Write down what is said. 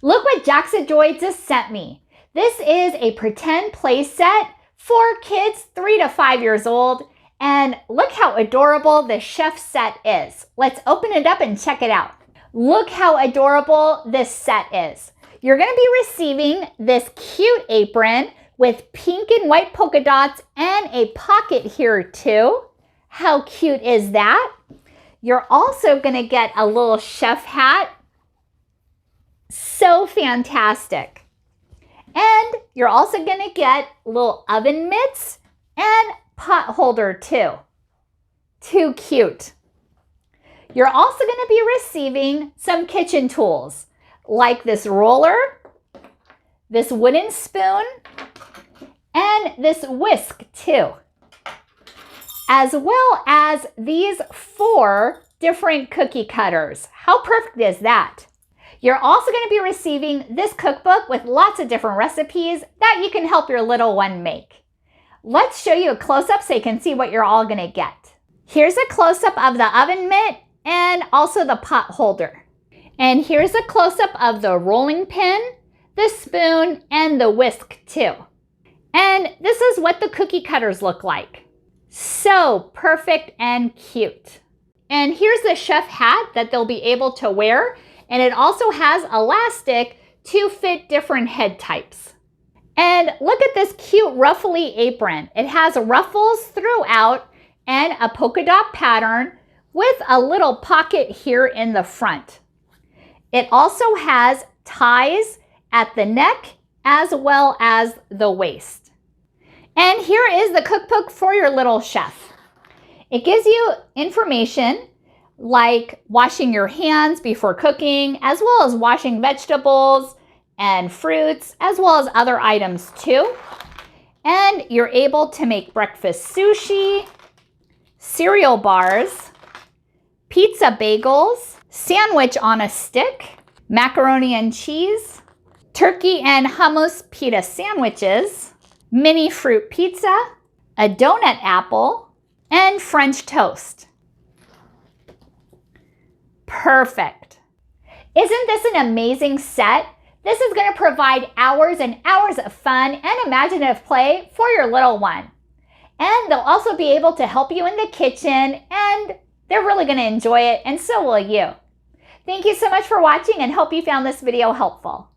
Look what Jacksajoy just sent me. This is a pretend play set for kids 3 to 5 years old. And look how adorable the chef set is. Let's open it up and check it out. Look how adorable this set is. You're going to be receiving this cute apron with pink and white polka dots and a pocket here too. How cute is that? You're also going to get a little chef hat. So fantastic. And you're also going to get little oven mitts and potholder too. Too cute. You're also going to be receiving some kitchen tools like this roller, this wooden spoon, and this whisk too, as well as these 4 different cookie cutters. How perfect is that? You're also going to be receiving this cookbook with lots of different recipes that you can help your little one make. Let's show you a close-up so you can see what you're all going to get. Here's a close-up of the oven mitt and also the pot holder. And here's a close-up of the rolling pin, the spoon, and the whisk too. And this is what the cookie cutters look like. So perfect and cute. And here's the chef hat that they'll be able to wear. And it also has elastic to fit different head types. And look at this cute ruffly apron. It has ruffles throughout and a polka dot pattern with a little pocket here in the front. It also has ties at the neck as well as the waist. And here is the cookbook for your little chef. It gives you information like washing your hands before cooking, as well as washing vegetables and fruits, as well as other items too. And you're able to make breakfast sushi, cereal bars, pizza bagels, sandwich on a stick, macaroni and cheese, turkey and hummus pita sandwiches, mini fruit pizza, a donut apple, and French toast. Perfect. Isn't this an amazing set? This is going to provide hours and hours of fun and imaginative play for your little one. And they'll also be able to help you in the kitchen, and they're really going to enjoy it, and so will you. Thank you so much for watching, and hope you found this video helpful.